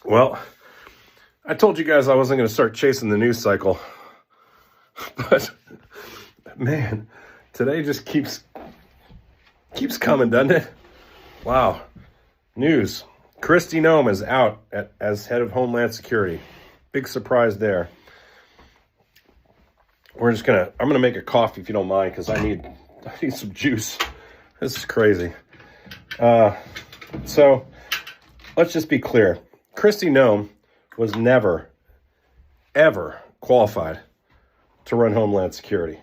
Well, I told you guys I wasn't going to start chasing the news cycle, but man, today just keeps coming, doesn't it? Wow. News. Christy Gnome is out as head of Homeland Security. Big surprise there. I'm gonna make a coffee if you don't mind, because I need some juice. This is crazy. So let's just be clear. Christy Gnome was never, ever qualified to run Homeland Security.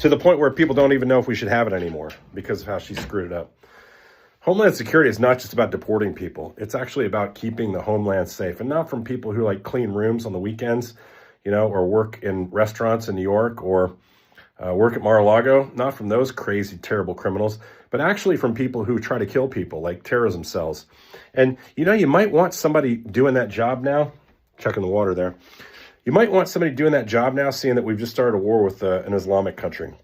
To the point where people don't even know if we should have it anymore because of how she screwed it up. Homeland Security is not just about deporting people. It's actually about keeping the homeland safe, and not from people who like clean rooms on the weekends, or work in restaurants in New York, or work at Mar-a-Lago. Not from those crazy, terrible criminals, but actually from people who try to kill people, like terrorism cells. And, you might want somebody doing that job now. Checking the water there. You might want somebody doing that job now, seeing that we've just started a war with an Islamic country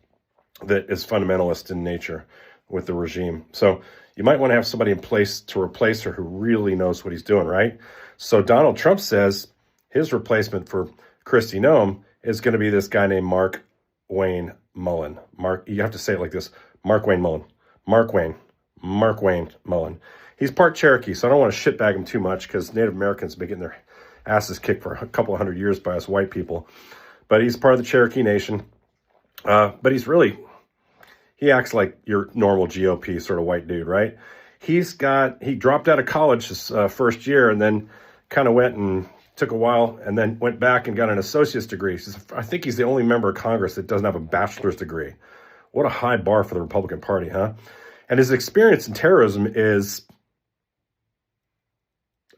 that is fundamentalist in nature with the regime. So you might want to have somebody in place to replace her who really knows what he's doing, right? So Donald Trump says his replacement for Christy Gnome is going to be this guy named Mark Wayne Mullen. You have to say it like this. Mark Wayne Mullen. Mark Wayne Mullen. He's part Cherokee, so I don't want to shitbag him too much, because Native Americans have been getting their asses kicked for a couple of hundred years by us white people. But he's part of the Cherokee Nation. But he acts like your normal GOP sort of white dude, right? He dropped out of college his first year, and then kind of went and took a while, and then went back and got an associate's degree. I think he's the only member of Congress that doesn't have a bachelor's degree. What a high bar for the Republican Party, huh? And his experience in terrorism is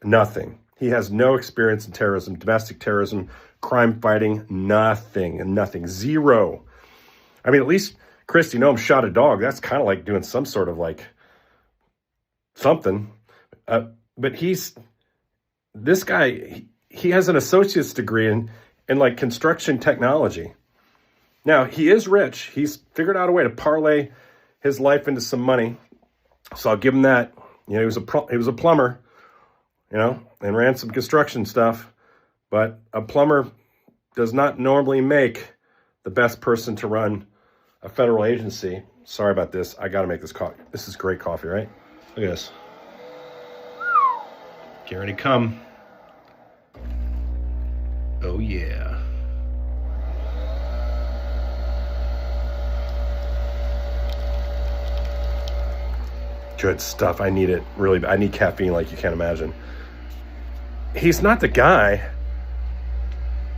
nothing. He has no experience in terrorism, domestic terrorism, crime fighting, nothing, zero. I mean, at least Christy Gnome shot a dog. That's kind of like doing some sort of like something. But this guy, he has an associate's degree in like construction technology. Now, he is rich. He's figured out a way to parlay his life into some money. So I'll give him that. He was a plumber, and ran some construction stuff. But a plumber does not normally make the best person to run a federal agency. Sorry about this. I got to make this coffee. This is great coffee, right? Look at this. Get ready to come. Oh, yeah. Good stuff. I need it. Really, I need caffeine like you can't imagine. He's not the guy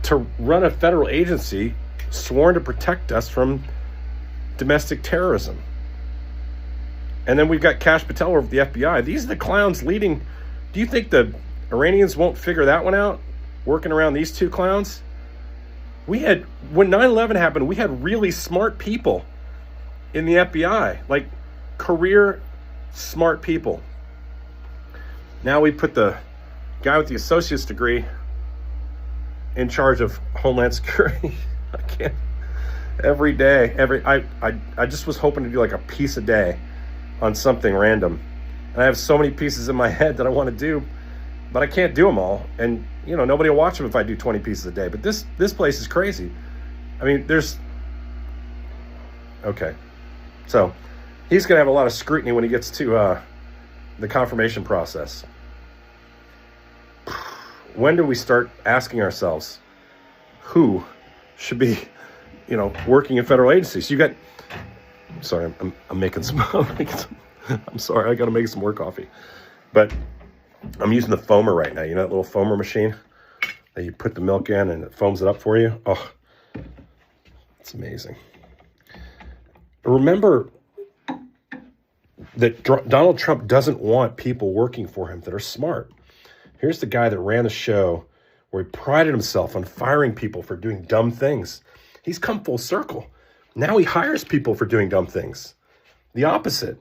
to run a federal agency sworn to protect us from domestic terrorism. And then we've got Kash Patel over at the FBI. These are the clowns leading. Do you think the Iranians won't figure that one out? Working around these two clowns? When 9/11 happened, we had really smart people in the FBI, like career smart people. Now we put the guy with the associate's degree in charge of Homeland Security. I can't. Every day, I just was hoping to do like a piece a day on something random. And I have so many pieces in my head that I want to do, but I can't do them all. And, nobody will watch them if I do 20 pieces a day. But this place is crazy. I mean, okay. So he's going to have a lot of scrutiny when he gets to the confirmation process. When do we start asking ourselves who should be, working in federal agencies? Sorry, I'm making some, I'm sorry, I got to make some more coffee. But I'm using the foamer right now. That little foamer machine that you put the milk in and it foams it up for you? Oh, it's amazing. Remember that Donald Trump doesn't want people working for him that are smart. Here's the guy that ran the show where he prided himself on firing people for doing dumb things. He's come full circle. Now he hires people for doing dumb things. The opposite.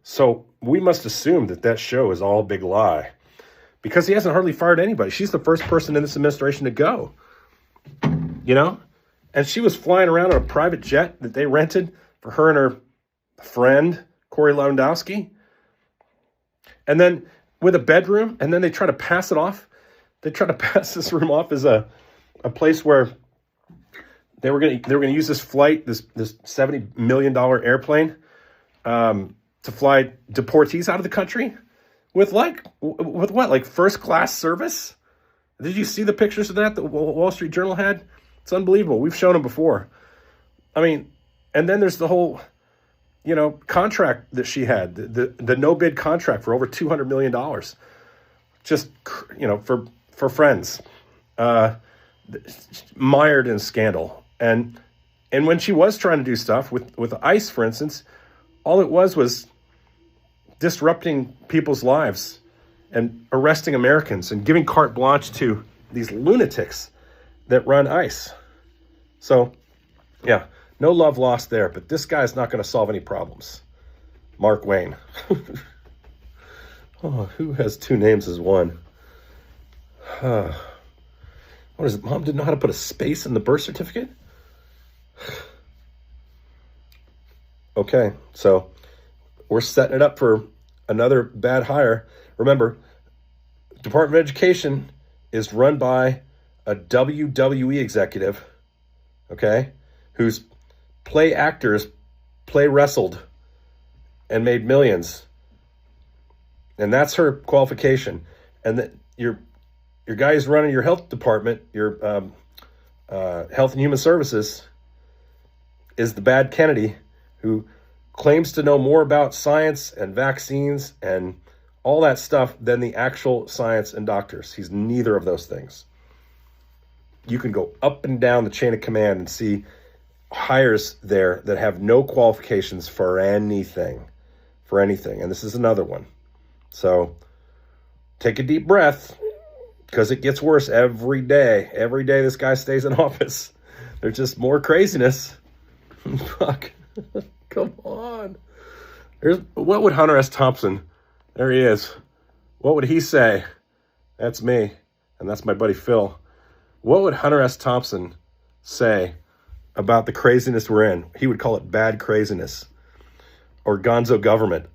So we must assume that show is all a big lie, because he hasn't hardly fired anybody. She's the first person in this administration to go, and she was flying around on a private jet that they rented for her and her friend, Corey Lewandowski. And then with a bedroom, and then they try to pass it off. They try to pass this room off as a place where they were gonna use this flight, this $70 million airplane, to fly deportees out of the country with what, like first class service? Did you see the pictures of that the Wall Street Journal had? It's unbelievable. We've shown them before. I mean, and then there's the whole, contract that she had, the no bid contract for over $200 million, just, for friends, mired in scandal. And when she was trying to do stuff with ICE, for instance, all it was disrupting people's lives and arresting Americans and giving carte blanche to these lunatics that run ICE. So, yeah, no love lost there, but this guy's not going to solve any problems. Mark Wayne. Oh, who has two names as one? What is it? Mom didn't know how to put a space in the birth certificate? Okay, so we're setting it up for another bad hire. Remember, Department of Education is run by a WWE executive, okay, whose play actors play wrestled and made millions. And that's her qualification. And that your guy who's running your health department, your Health and Human Services, is the bad Kennedy who claims to know more about science and vaccines and all that stuff than the actual science and doctors. He's neither of those things. You can go up and down the chain of command and see hires there that have no qualifications for anything. And this is another one. So take a deep breath, because it gets worse every day. Every day this guy stays in office, there's just more craziness. Fuck. Come on. What would Hunter S. Thompson, there he is. What would he say? That's me, and that's my buddy Phil. What would Hunter S. Thompson say about the craziness we're in? He would call it bad craziness or gonzo government.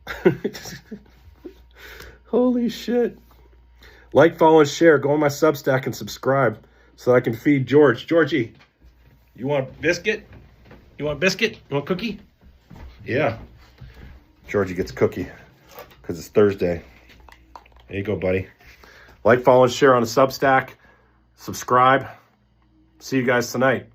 Holy shit. Like, follow, and share. Go on my Substack and subscribe so that I can feed George. Georgie, you want biscuit? You want biscuit? You want cookie? Yeah. Georgie gets a cookie because it's Thursday. There you go, buddy. Like, follow, and share on the Substack. Subscribe. See you guys tonight.